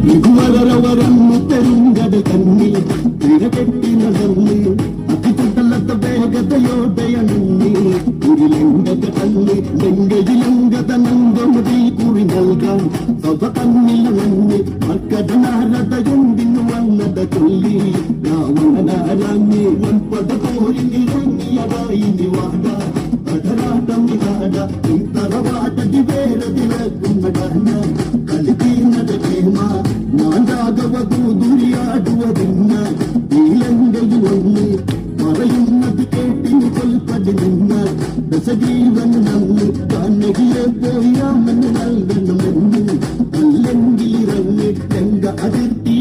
ഇതുവരവരന്നു തെരുങ്കട കണ്ണിൽ തിരകെട്ടി നടന്ന് അതിപുട്ടലത്ത വേഗതയോടെയണങ്ങി ഉരുലങ്കത കണ്ണ് ലങ്കയിലങ്കത നന്ദമുടി കുറി നൽകാൻ സഭ തന്നിലണങ്ങി മർക്കടനാരതയുണ്ടിന്നു വന്നത ചൊല്ലി രാവണനാരാങ്ങി വൻപട പോരിങ്ങിറങ്ങിയതായി നിവാട അടരാട്ടം വിടാട തറവാടടി വേരതിളക്കുന്നട കളിതീർന്നത കേമ നാണ്ടാകവതു ദുരിയാടുവതിന്ന ഈലങ്കയിൽ വന്ന് പറയുന്നത് കേട്ടിന് കൊൽപ്പടി നിന്ന് ദശജീവൻ നന്ന് കണ്ണകിയെ പോയി രാമന് നൽകണമെന്ന് അല്ലെങ്കിൽ ഇറങ്ങി രംഗ അതിർത്തി